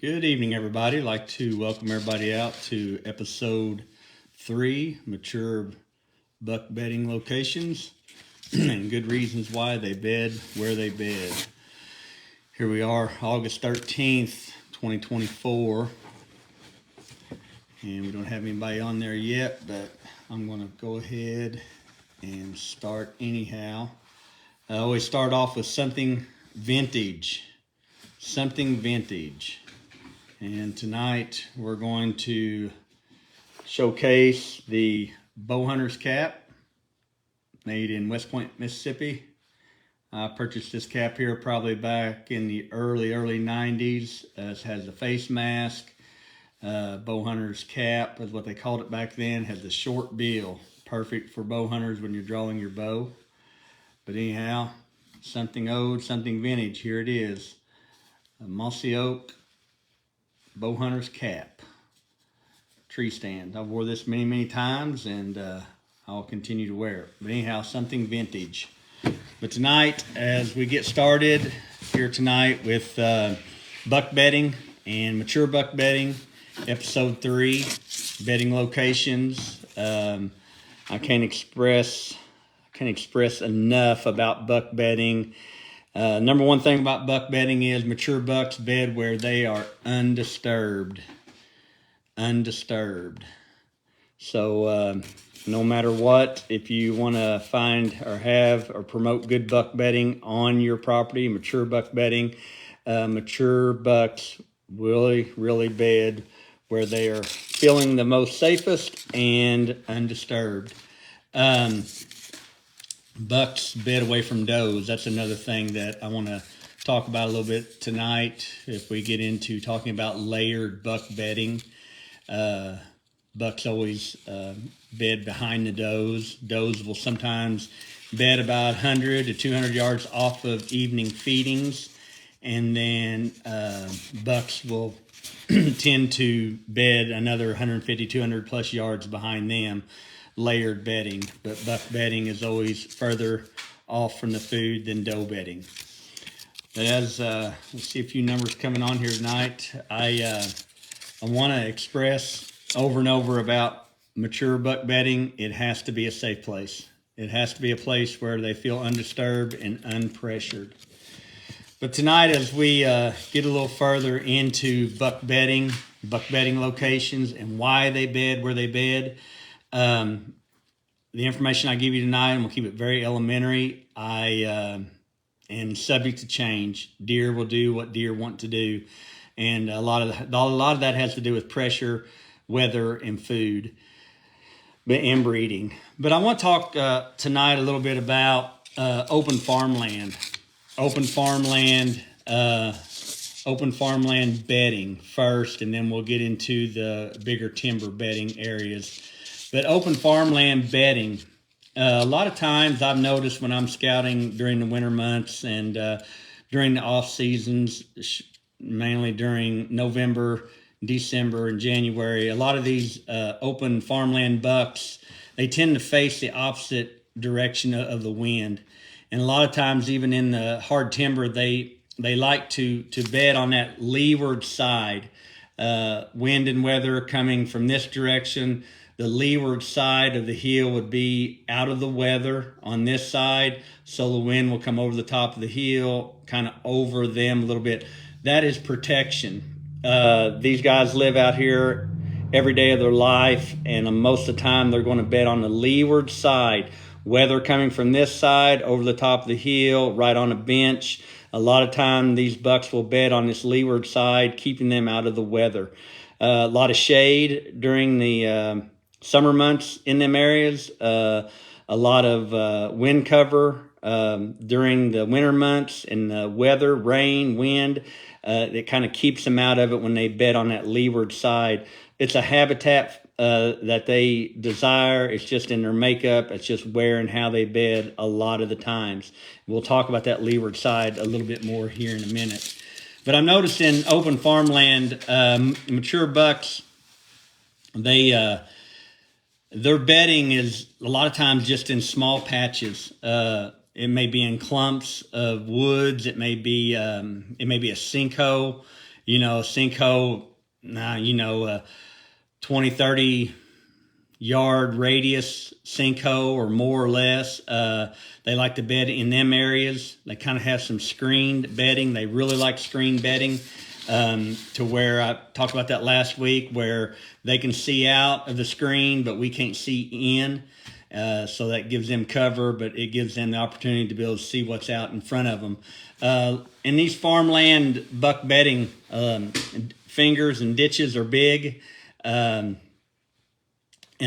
Good evening, everybody. I'd like to welcome everybody out to episode 3, mature buck bedding locations and good reasons why they bed where they bed. Here we are, August 13th, 2024, and we don't have anybody on there yet, but I'm going to go ahead and start anyhow. I always start off with something vintage. And tonight we're going to showcase the bow hunter's cap made in West Point, Mississippi. I purchased this cap here probably back in the early 90s. It has a face mask. Bow hunter's cap is what they called it back then. Has the short bill, perfect for bow hunters when you're drawing your bow. But anyhow, something old, something vintage. Here it is. A mossy oak bow hunter's cap tree stand. I've wore this many times, and I'll continue to wear it. But anyhow, something vintage. But tonight, as we get started here tonight with buck bedding and mature buck bedding, episode 3, bedding locations. I can't express enough about buck bedding. Number one thing about buck bedding is mature bucks bed where they are undisturbed. So no matter what, if you want to find or have or promote good buck bedding on your property, mature buck bedding, mature bucks really bed where they are feeling the most safest and undisturbed. Bucks bed away from does. That's another thing that I want to talk about a little bit tonight. If we get into talking about layered buck bedding, bucks always bed behind the does. Does will sometimes bed about 100 to 200 yards off of evening feedings, and then bucks will tend to bed another 150, 200 plus yards behind them. Layered bedding, but buck bedding is always further off from the food than doe bedding. But as let's see a few numbers coming on here tonight. I want to express over and over about mature buck bedding. It has to be a safe place. It has to be a place where they feel undisturbed and unpressured. But tonight, as we get a little further into buck bedding locations and why they bed where they bed. The information I give you tonight, and we'll keep it very elementary. I am subject to change. Deer will do what deer want to do, and a lot of that has to do with pressure, weather, and food, and breeding. But I want to talk tonight a little bit about open farmland bedding first, and then we'll get into the bigger timber bedding areas. But open farmland bedding, a lot of times I've noticed when I'm scouting during the winter months and during the off seasons, mainly during November, December, and January, a lot of these open farmland bucks, they tend to face the opposite direction of the wind. And a lot of times, even in the hard timber, they like to bed on that leeward side. Wind and weather coming from this direction. The leeward side of the hill would be out of the weather on this side, so the wind will come over the top of the hill, kind of over them a little bit. That is protection. These guys live out here every day of their life, and most of the time they're going to bed on the leeward side. Weather coming from this side, over the top of the hill, right on a bench. A lot of time these bucks will bed on this leeward side, keeping them out of the weather. A lot of shade during the summer months in them areas, a lot of wind cover during the winter months, and the weather, rain, wind, it kind of keeps them out of it when they bed on that leeward side. It's a habitat that they desire. It's just in their makeup. It's just where and how they bed a lot of the times. We'll talk about that leeward side a little bit more here in a minute. But I've noticed in open farmland, mature bucks, their bedding is a lot of times just in small patches. It may be in clumps of woods. It may be a sinkhole. sinkhole, 20, 30 yard radius sinkhole or more or less. They like to bed in them areas. They kind of have some screened bedding. They really like screened bedding, to where I talked about that last week, where they can see out of the screen, but we can't see in. So that gives them cover, but it gives them the opportunity to be able to see what's out in front of them. And these farmland buck bedding fingers and ditches are big. And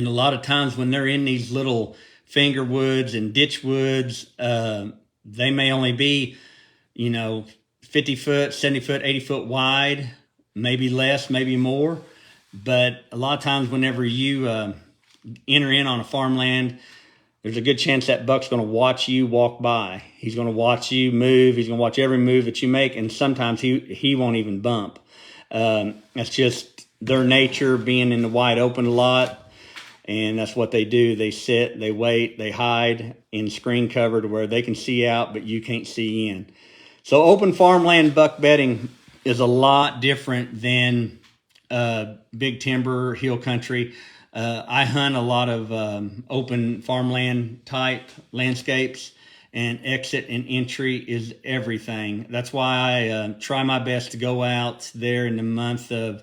a lot of times when they're in these little finger woods and ditch woods, they may only be, 50 foot, 70 foot, 80 foot wide, maybe less, maybe more. But a lot of times whenever you enter in on a farmland, there's a good chance that buck's going to watch you walk by. He's going to watch you move. He's going to watch every move that you make, and sometimes he won't even bump. That's just their nature, being in the wide open a lot. And that's what they do. They sit, they wait, they hide in screen cover to where they can see out, but you can't see in. So open farmland buck bedding is a lot different than big timber, hill country. I hunt a lot of open farmland type landscapes, and exit and entry is everything. That's why I try my best to go out there in the month of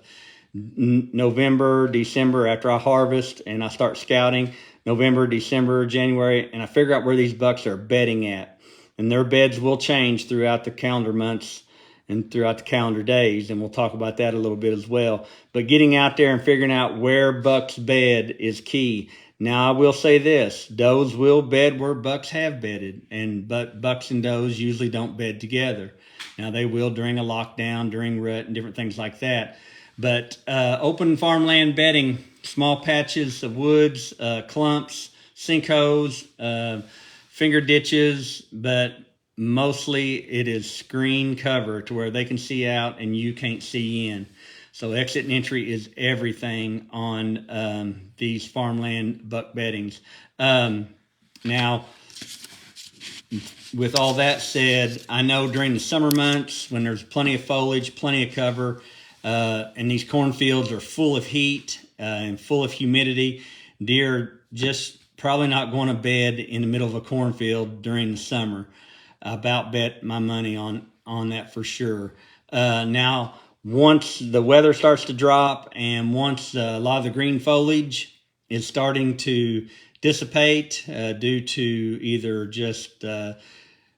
November, December, after I harvest and I start scouting. November, December, January, and I figure out where these bucks are bedding at. And their beds will change throughout the calendar months and throughout the calendar days, and we'll talk about that a little bit as well. But getting out there and figuring out where bucks bed is key. Now, I will say this: does will bed where bucks have bedded, but bucks and does usually don't bed together. Now, they will during a lockdown, during rut, and different things like that. But open farmland bedding, small patches of woods, clumps, sinkholes, finger ditches, but mostly it is screen cover to where they can see out and you can't see in. So exit and entry is everything on these farmland buck beddings. Now, with all that said, I know during the summer months when there's plenty of foliage, plenty of cover, and these cornfields are full of heat and full of humidity, deer just probably not going to bed in the middle of a cornfield during the summer. I about bet my money on that for sure. Now, once the weather starts to drop and once a lot of the green foliage is starting to dissipate due to either just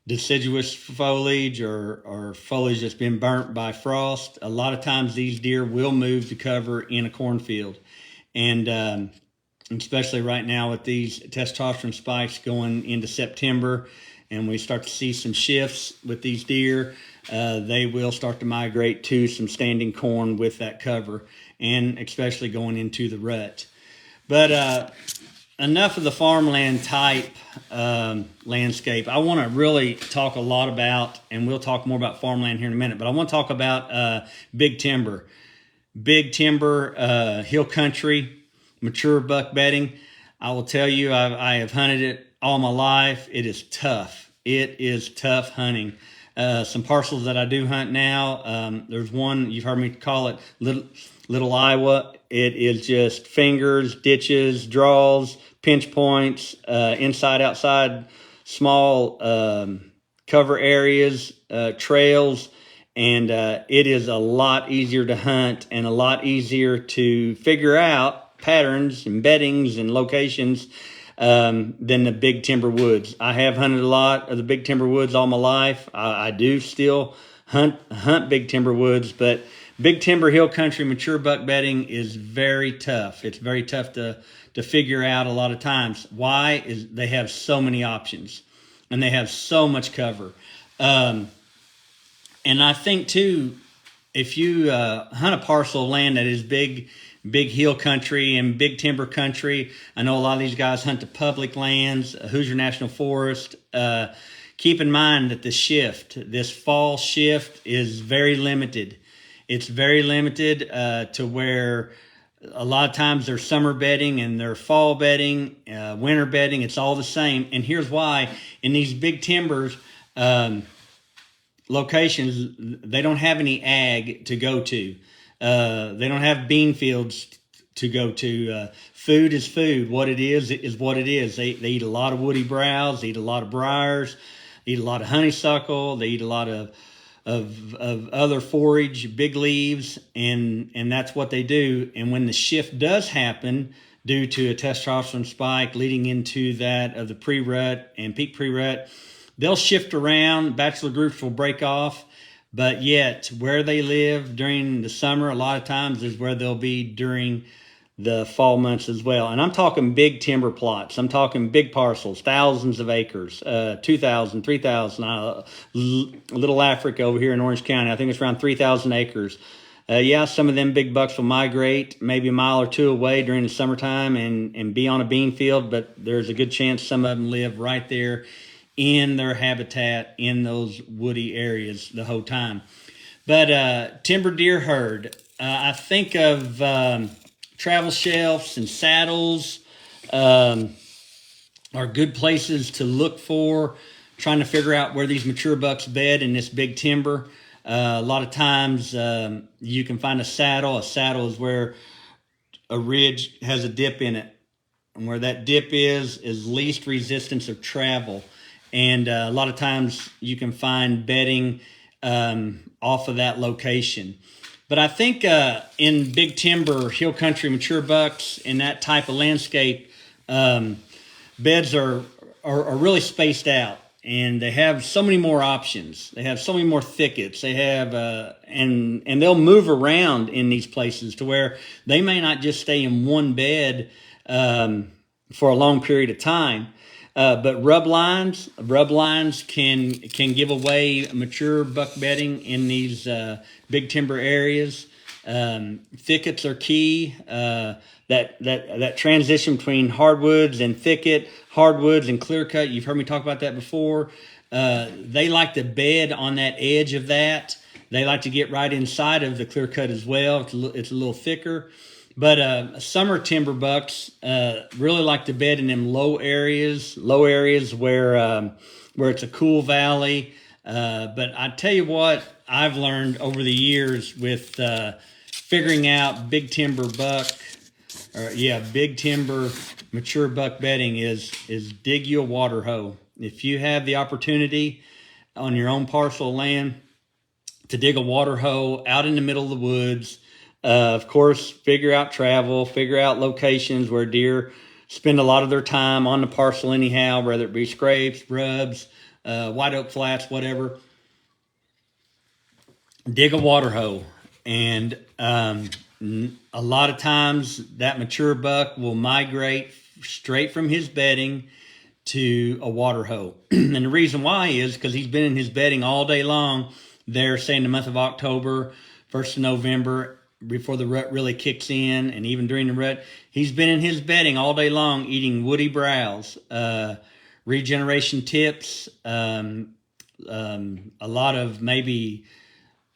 deciduous foliage or foliage that's been burnt by frost, a lot of times these deer will move to cover in a cornfield. And especially right now with these testosterone spikes going into September, and we start to see some shifts with these deer, they will start to migrate to some standing corn with that cover, and especially going into the rut. But enough of the farmland type landscape. I want to really talk a lot about, and we'll talk more about farmland here in a minute, but I want to talk about big timber. Big timber, hill country, mature buck bedding. I will tell you, I have hunted it all my life. It is tough. It is tough hunting. Some parcels that I do hunt now, there's one, you've heard me call it Little Iowa. It is just fingers, ditches, draws, pinch points, inside, outside, small cover areas, trails, and it is a lot easier to hunt and a lot easier to figure out patterns and beddings and locations than the big timber woods. I have hunted a lot of the big timber woods all my life. I do still hunt big timber woods, but big timber hill country mature buck bedding is very tough. It's very tough to figure out a lot of times. Why? Is they have so many options and they have so much cover. And I think too, if you hunt a parcel of land that is big hill country and big timber country, I know a lot of these guys hunt the public lands, Hoosier National Forest. Keep in mind that this fall shift is very limited. It's very limited to where a lot of times there's summer bedding and there's fall bedding, winter bedding. It's all the same. And here's why. In these big timbers, locations, they don't have any ag to go to. They don't have bean fields to go to. Food is food. What it is what it is. They eat a lot of woody browse, they eat a lot of briars, they eat a lot of honeysuckle, they eat a lot of other forage, big leaves, and that's what they do. And when the shift does happen, due to a testosterone spike leading into that of the pre-rut and peak pre-rut, they'll shift around. Bachelor groups will break off, but yet where they live during the summer, a lot of times is where they'll be during the fall months as well. And I'm talking big timber plots. I'm talking big parcels, thousands of acres, 2,000, 3,000. Little Africa over here in Orange County, I think it's around 3,000 acres. Yeah, some of them big bucks will migrate maybe a mile or two away during the summertime and be on a bean field, but there's a good chance some of them live right there in their habitat in those woody areas the whole time. But timber deer herd, I think of travel shelves and saddles are good places to look for, trying to figure out where these mature bucks bed in this big timber. A lot of times you can find a saddle. A saddle is where a ridge has a dip in it. And where that dip is least resistance of travel. And a lot of times you can find bedding off of that location. But I think in big timber, hill country, mature bucks, in that type of landscape, beds are really spaced out. And they have so many more options. They have so many more thickets. They have, and they'll move around in these places to where they may not just stay in one bed for a long period of time. But rub lines can give away mature buck bedding in these big timber areas. Thickets are key. That transition between hardwoods and thicket, hardwoods and clear cut. You've heard me talk about that before. They like to bed on that edge of that. They like to get right inside of the clear cut as well. It's a little thicker. But summer timber bucks really like to bed in them low areas where it's a cool valley. But I tell you what, I've learned over the years with figuring out big timber mature buck bedding is dig you a water hole. If you have the opportunity on your own parcel of land to dig a water hole out in the middle of the woods, of course, figure out travel, figure out locations where deer spend a lot of their time on the parcel anyhow, whether it be scrapes, rubs, white oak flats, whatever. Dig a water hole. And a lot of times that mature buck will migrate straight from his bedding to a water hole. And the reason why is because he's been in his bedding all day long there, say in the month of October, 1st of November, before the rut really kicks in, and even during the rut, he's been in his bedding all day long eating woody browse, regeneration tips, a lot of maybe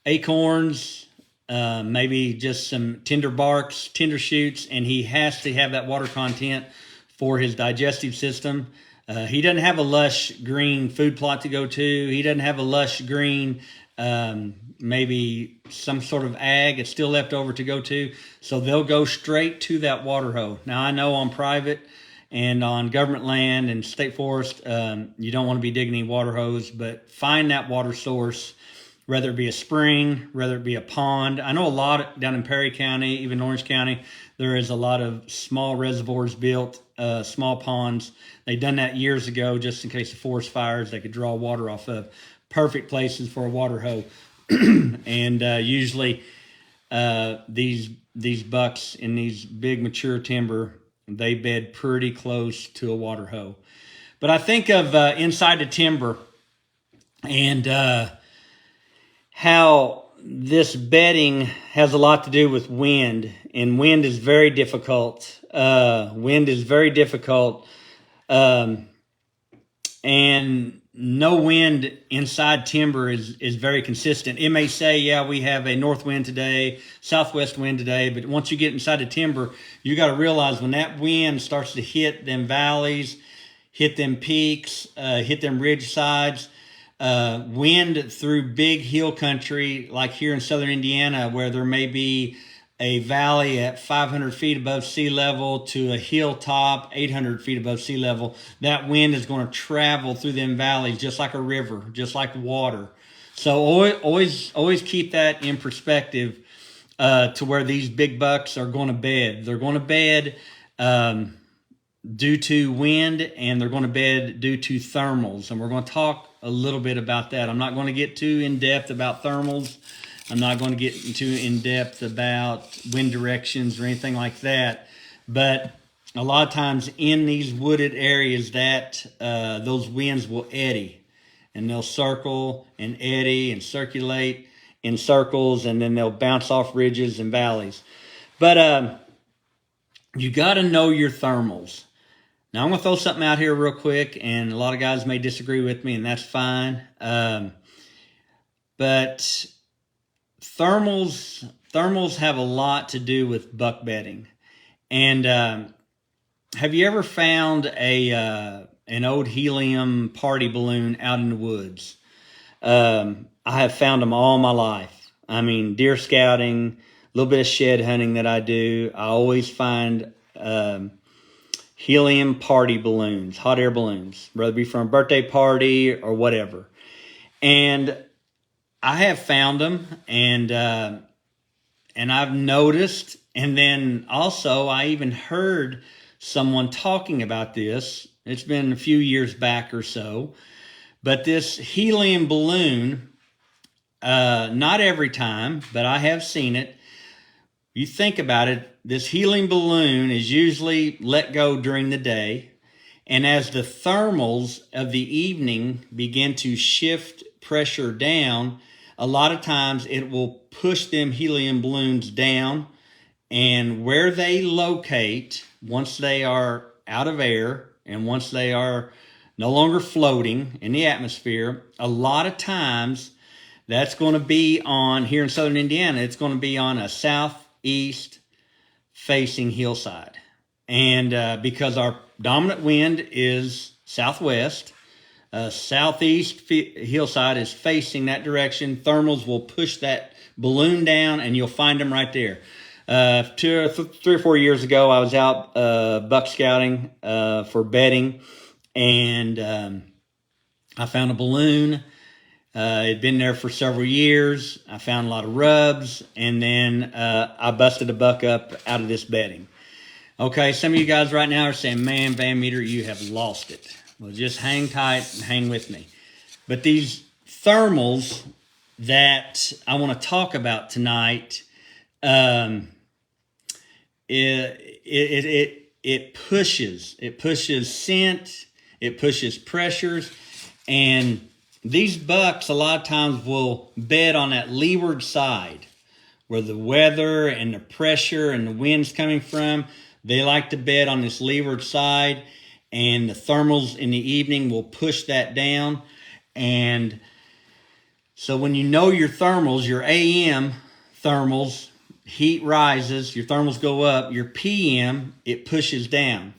acorns, maybe just some tender barks, tender shoots, and he has to have that water content for his digestive system. He doesn't have a lush green food plot to go to. He doesn't have a lush green maybe some sort of ag it's still left over to go to. So they'll go straight to that water hole. Now, I know on private and on government land and state forest, you don't want to be digging any water holes, but find that water source, whether it be a spring, whether it be a pond. I know a lot down in Perry County, even Orange County, there is a lot of small reservoirs built, small ponds. They've done that years ago just in case of forest fires they could draw water off of. Perfect places for a water hole. And usually these bucks in these big mature timber, they bed pretty close to a water hole. But I think of inside the timber and how this bedding has a lot to do with wind, and wind is very difficult. And no wind inside timber is very consistent. It may say, yeah, we have a north wind today, southwest wind today, but once you get inside the timber, you got to realize when that wind starts to hit them valleys, hit them peaks, hit them ridge sides, wind through big hill country, like here in southern Indiana, where there may be a valley at 500 feet above sea level to a hilltop 800 feet above sea level. That wind is going to travel through them valleys just like a river, just like water. So always keep that in perspective to where these big bucks are going to bed. They're going to bed due to wind, and they're going to bed due to thermals. And we're going to talk a little bit about that. I'm not going to get too in-depth about thermals. I'm not going to get too in-depth about wind directions or anything like that. But a lot of times in these wooded areas, that those winds will eddy. And they'll circle and eddy and circulate in circles, and then they'll bounce off ridges and valleys. But you got to know your thermals. Now, I'm going to throw something out here real quick, and a lot of guys may disagree with me, and that's fine. But thermals have a lot to do with buck bedding. And have you ever found an old helium party balloon out in the woods? I have found them all my life. I mean, deer scouting, a little bit of shed hunting that I do. I always find helium party balloons, hot air balloons, whether it be from a birthday party or whatever. And I have found them, and I've noticed, and then also I even heard someone talking about this. It's been a few years back or so, but this helium balloon, not every time, but I have seen it. You think about it, this helium balloon is usually let go during the day, and as the thermals of the evening begin to shift pressure down, a lot of times it will push them helium balloons down, and where they locate, once they are out of air and once they are no longer floating in the atmosphere, a lot of times that's going to be on, here in southern Indiana, it's going to be on a southeast facing hillside. And because our dominant wind is southwest, southeast hillside is facing that direction, thermals will push that balloon down, and you'll find them right there. 3 or 4 years ago, I was out buck scouting for bedding, and I found a balloon. It had been there for several years. I found a lot of rubs, and then I busted a buck up out of this bedding. Okay, some of you guys right now are saying, man, Van Meter, you have lost it. Well, just hang tight and hang with me. But these thermals that I want to talk about tonight, it pushes scent, it pushes pressures, and these bucks a lot of times will bed on that leeward side where the weather and the pressure and the wind's coming from. They like to bed on this leeward side, and the thermals in the evening will push that down. And so when you know your thermals, your AM thermals, heat rises, your thermals go up, your PM, it pushes down.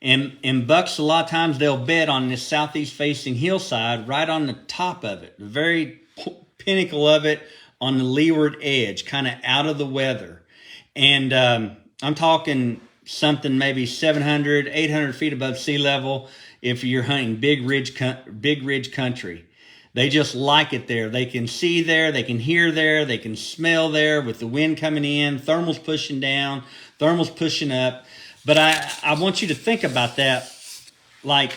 And bucks, a lot of times they'll bed on this southeast facing hillside right on the top of it, the very pinnacle of it, on the leeward edge, kind of out of the weather. And I'm talking something maybe 700, 800 feet above sea level if you're hunting big ridge country. They just like it there. They can see there, they can hear there, they can smell there with the wind coming in, thermals pushing down, thermals pushing up. But I want you to think about that. Like,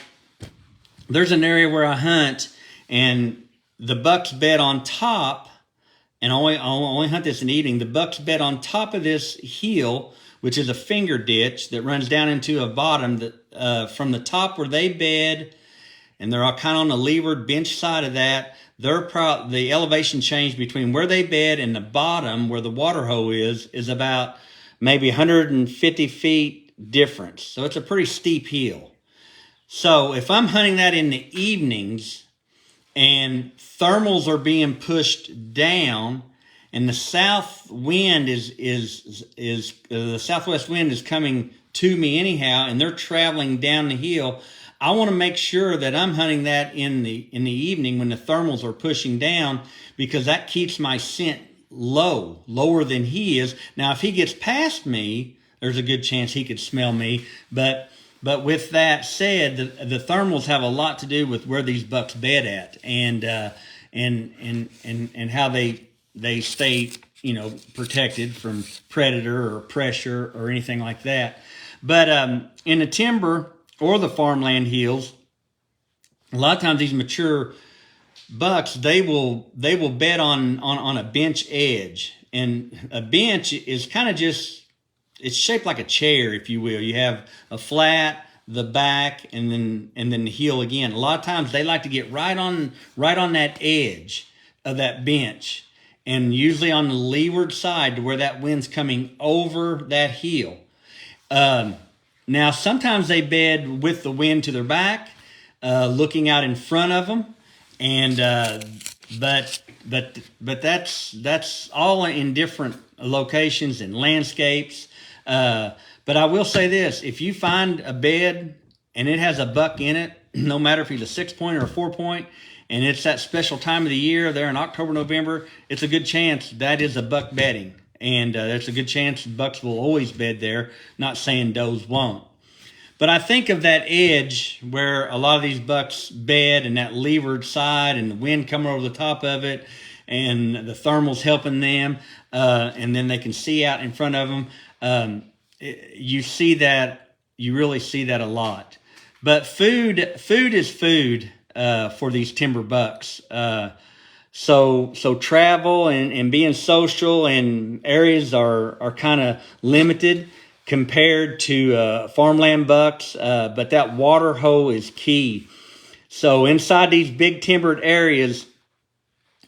there's an area where I hunt, and the bucks bed on top, and I only hunt this in the evening. The bucks bed on top of this hill, which is a finger ditch that runs down into a bottom that from the top where they bed, and they're all kind of on the leeward bench side of that. The elevation change between where they bed and the bottom where the water hole is about maybe 150 feet difference. So it's a pretty steep hill. So if I'm hunting that in the evenings and thermals are being pushed down, and the south wind the southwest wind is coming to me anyhow, and they're traveling down the hill, I want to make sure that I'm hunting that in the evening when the thermals are pushing down, because that keeps my scent lower than he is. Now, if he gets past me, there's a good chance he could smell me. But with that said, the thermals have a lot to do with where these bucks bed at, and how they stay, protected from predator or pressure or anything like that. But in the timber or the farmland hills, a lot of times these mature bucks, they will bed on a bench edge, and a bench is kind of just, it's shaped like a chair, if you will. You have a flat, the back, and then the heel again. A lot of times they like to get right on that edge of that bench, and usually on the leeward side to where that wind's coming over that heel. Now, sometimes they bed with the wind to their back, looking out in front of them, and but that's all in different locations and landscapes. But I will say this: if you find a bed and it has a buck in it, no matter if he's a 6-point or a 4-point, and it's that special time of the year there in October, November, it's a good chance that is a buck bedding. And there's a good chance bucks will always bed there, not saying does won't. But I think of that edge where a lot of these bucks bed, and that leeward side, and the wind coming over the top of it, and the thermals helping them, and then they can see out in front of them. You really see that a lot. But food is food for these timber bucks. So travel and being social and areas are kind of limited compared to farmland bucks, but that water hole is key. So inside these big timbered areas,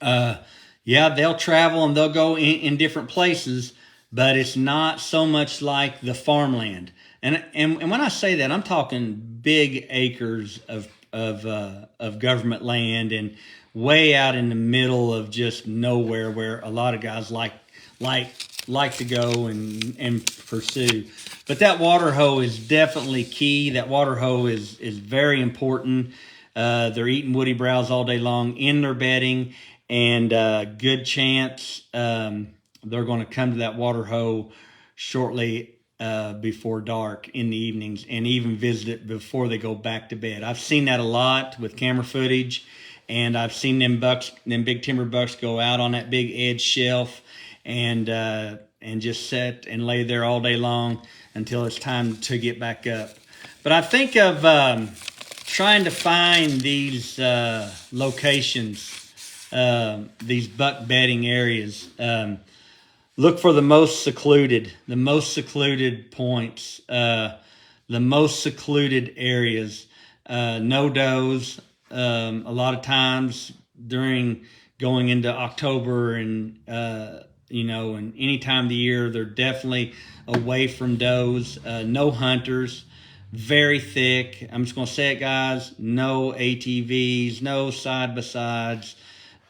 they'll travel and they'll go in different places, but it's not so much like the farmland. And when I say that, I'm talking big acres of government land, and way out in the middle of just nowhere, where a lot of guys like to go and pursue. But that water hole is definitely key. That water hole is very important. They're eating woody browse all day long in their bedding, and good chance they're going to come to that water hole shortly before dark in the evenings, and even visit it before they go back to bed. I've seen that a lot with camera footage. And I've seen them big timber bucks, go out on that big edge shelf and just sit and lay there all day long until it's time to get back up. But I think of trying to find these locations, these buck bedding areas. Look for the most secluded points, the most secluded areas. No does. A lot of times during going into October and any time of the year, they're definitely away from does. No hunters, very thick. I'm just going to say it, guys. No ATVs, no side-by-sides.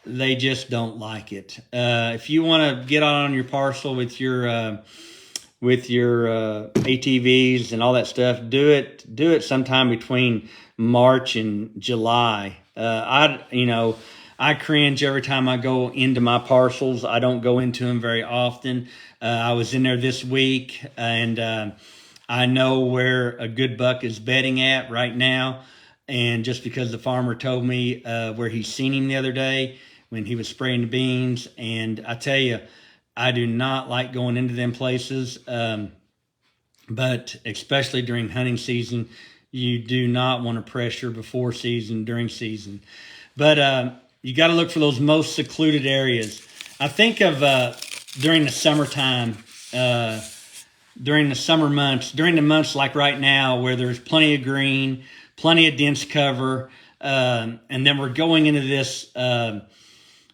They just don't like it. If you want to get on your parcel with your ATVs and all that stuff, do it sometime between March and July. I cringe every time I go into my parcels. I don't go into them very often. I was in there this week, and I know where a good buck is bedding at right now. And just because the farmer told me where he's seen him the other day when he was spraying the beans, and I tell you, I do not like going into them places, but especially during hunting season, you do not want to pressure before season, during season. But you got to look for those most secluded areas. I think of during the summertime, during the summer months, during the months like right now where there's plenty of green, plenty of dense cover, and then we're going into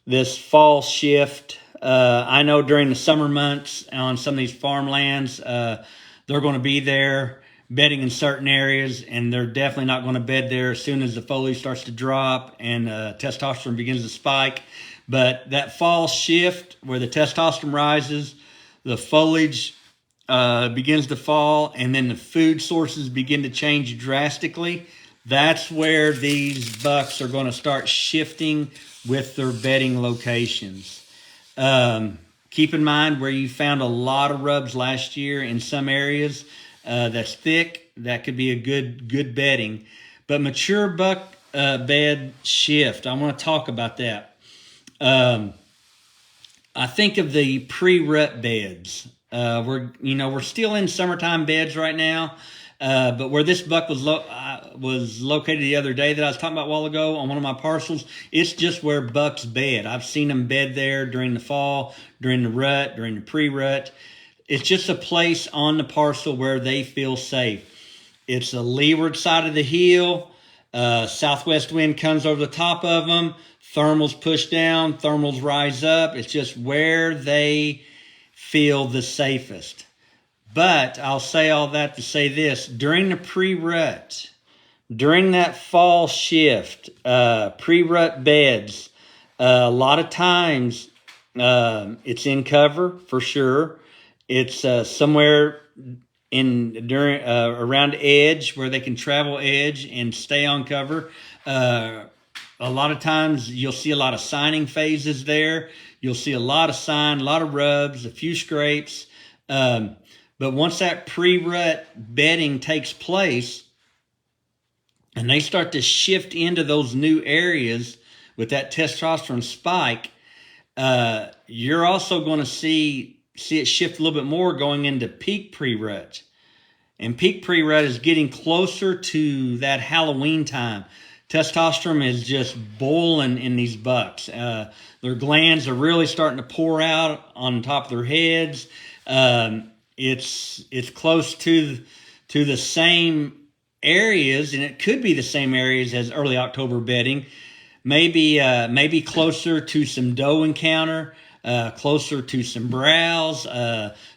this fall shift. I know during the summer months on some of these farmlands, they're going to be there bedding in certain areas, and they're definitely not going to bed there as soon as the foliage starts to drop and testosterone begins to spike. But that fall shift where the testosterone rises, the foliage begins to fall, and then the food sources begin to change drastically, that's where these bucks are going to start shifting with their bedding locations. Keep in mind where you found a lot of rubs last year in some areas that's thick, that could be a good bedding. But mature buck bed shift, I want to talk about that. I think of the pre-rut beds. We're still in summertime beds right now, but where this buck was located the other day that I was talking about a while ago on one of my parcels, it's just where bucks bed. I've seen them bed there during the fall, during the rut, during the pre-rut. It's just a place on the parcel where they feel safe. It's the leeward side of the hill. Southwest wind comes over the top of them. Thermals push down, thermals rise up. It's just where they feel the safest. But I'll say all that to say this. During the pre-rut, during that fall shift, pre-rut beds, a lot of times it's in cover for sure. It's somewhere around edge where they can travel edge and stay on cover. A lot of times you'll see a lot of signing phases there. You'll see a lot of sign, a lot of rubs, a few scrapes. But once that pre-rut bedding takes place and they start to shift into those new areas with that testosterone spike, you're also going to see it shift a little bit more going into peak pre-rut. And peak pre-rut is getting closer to that Halloween time. Testosterone is just boiling in these bucks. Their glands are really starting to pour out on top of their heads. It's close to the same areas, and it could be the same areas as early October bedding. Maybe closer to some doe encounter, closer to some browse.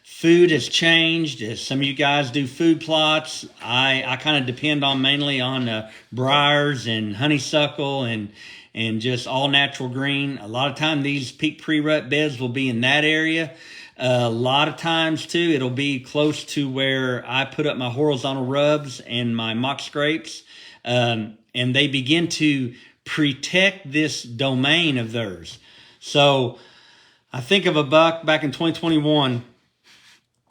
Food has changed. Some of you guys do food plots. I kind of depend mainly on briars and honeysuckle and just all natural green. A lot of time these peak pre-rut beds will be in that area. A lot of times too, it'll be close to where I put up my horizontal rubs and my mock scrapes, and they begin to protect this domain of theirs. So I think of a buck back in 2021.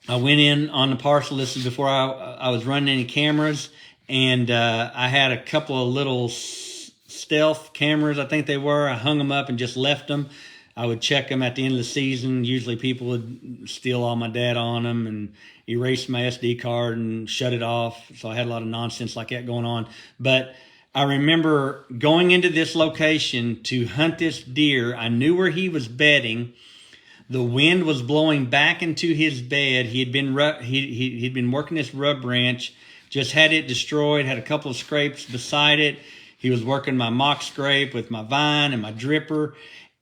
I went in on the parcel. This is before I was running any cameras, and I had a couple of little stealth cameras, I think they were. I hung them up and just left them. I would check them at the end of the season. Usually people would steal all my data on them and erase my SD card and shut it off. So I had a lot of nonsense like that going on. But I remember going into this location to hunt this deer. I knew where he was bedding. The wind was blowing back into his bed. He'd been working this rub branch, just had it destroyed, had a couple of scrapes beside it. He was working my mock scrape with my vine and my dripper,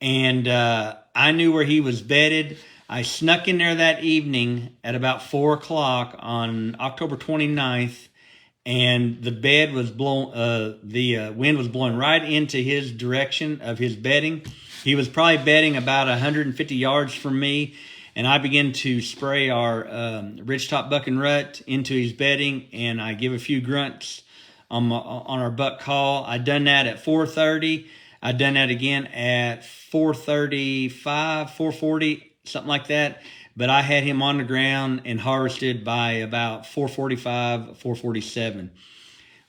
and I knew where he was bedded. I snuck in there that evening at about 4 o'clock on October 29th, and the bed was the wind was blowing right into his direction of his bedding. He was probably bedding about 150 yards from me, and I began to spray our ridgetop buck and rut into his bedding, and I give a few grunts on our buck call. I done that at 4:30. I done that again at 4:35, 4:40, something like that. But I had him on the ground and harvested by about 4:45, 4:47.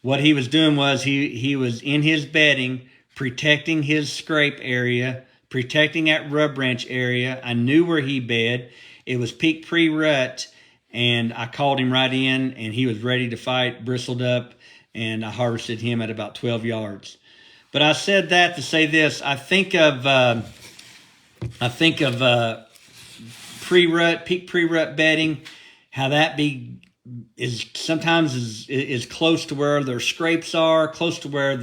What he was doing was he was in his bedding, protecting his scrape area, protecting that rub branch area. I knew where he bed. It was peak pre-rut, and I called him right in, and he was ready to fight, bristled up, and I harvested him at about 12 yards. But I said that to say this. I think of pre-rut, peak pre-rut bedding, how that is sometimes close to where their scrapes are, close to where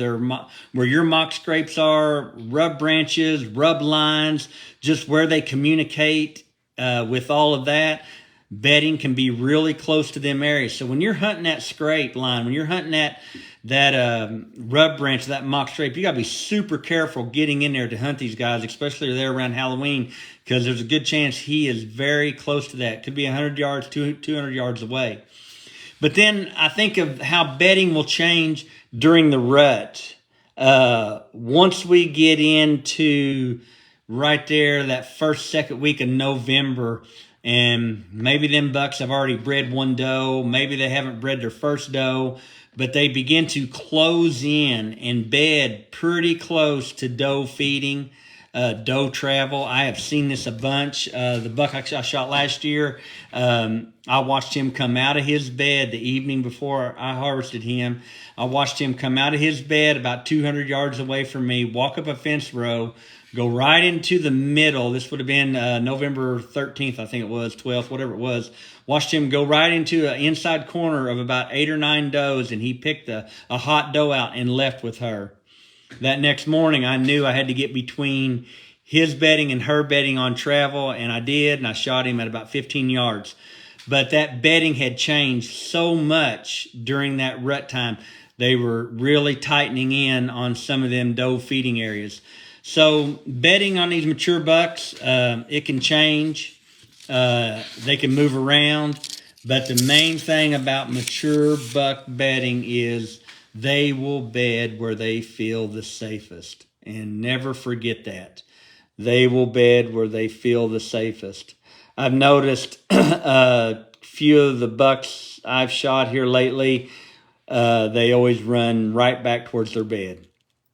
your mock scrapes are, rub branches, rub lines, just where they communicate with all of that. Bedding can be really close to them areas. So when you're hunting that scrape line, when you're hunting that rub branch, that mock scrape, you got to be super careful getting in there to hunt these guys, especially there around Halloween, because there's a good chance he is very close to that. Could be 100 yards, 200 yards away. But then I think of how bedding will change during the rut. Once we get into right there that first, second week of November, and maybe them bucks have already bred one doe, maybe they haven't bred their first doe, but they begin to close in and bed pretty close to doe feeding, doe travel. I have seen this a bunch. The buck I shot last year, I watched him come out of his bed the evening before I harvested him. I watched him come out of his bed about 200 yards away from me, walk up a fence row, go right into the middle. This would have been November 13th, I think it was, 12th, whatever it was. Watched him go right into an inside corner of about 8 or 9 does, and he picked a hot doe out and left with her. That next morning, I knew I had to get between his bedding and her bedding on travel, and I did, and I shot him at about 15 yards. But that bedding had changed so much during that rut time. They were really tightening in on some of them doe feeding areas. So bedding on these mature bucks, it can change. They can move around. But the main thing about mature buck bedding is they will bed where they feel the safest. And never forget that. They will bed where they feel the safest. I've noticed a few of the bucks I've shot here lately, they always run right back towards their bed.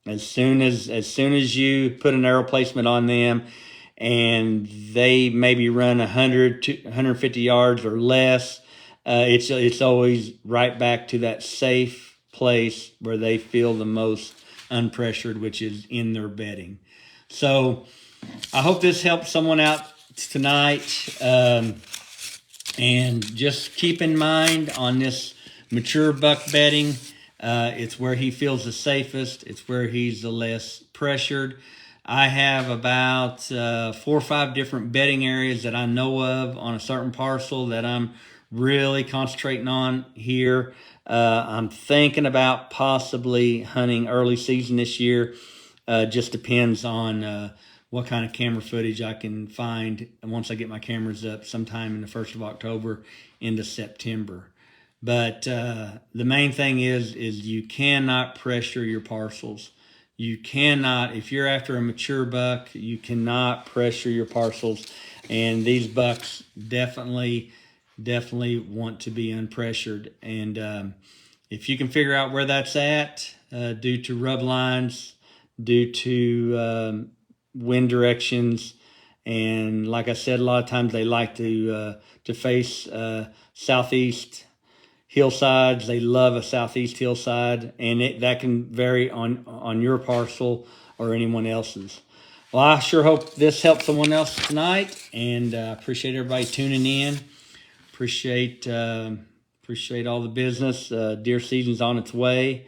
As soon as you put an arrow placement on them and they maybe run 100 to 150 yards or less, it's always right back to that safe place where they feel the most unpressured, which is in their bedding. So I hope this helped someone out tonight. And just keep in mind on this mature buck bedding, it's where he feels the safest. It's where he's the less pressured. I have about 4 or 5 different bedding areas that I know of on a certain parcel that I'm really concentrating on here. I'm thinking about possibly hunting early season this year. Just depends on what kind of camera footage I can find once I get my cameras up sometime in the 1st of October into September. But the main thing is you cannot pressure your parcels. You cannot, if you're after a mature buck, you cannot pressure your parcels. And these bucks definitely want to be unpressured. And if you can figure out where that's at, due to rub lines, due to wind directions, and like I said, a lot of times they like to face southeast hillsides. They love a southeast hillside, and that can vary on your parcel or anyone else's. Well, I sure hope this helped someone else tonight, and appreciate everybody tuning in. Appreciate all the business. Deer season's on its way.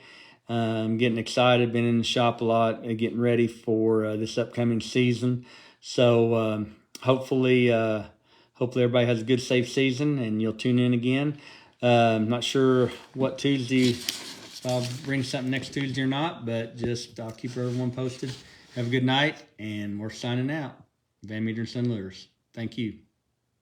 I'm getting excited. Been in the shop a lot, getting ready for this upcoming season. So hopefully everybody has a good, safe season, and you'll tune in again. I'm not sure what Tuesday, if I'll bring something next Tuesday or not, but just I'll keep everyone posted. Have a good night, and we're signing out. Van Meter and Son Lures. Thank you.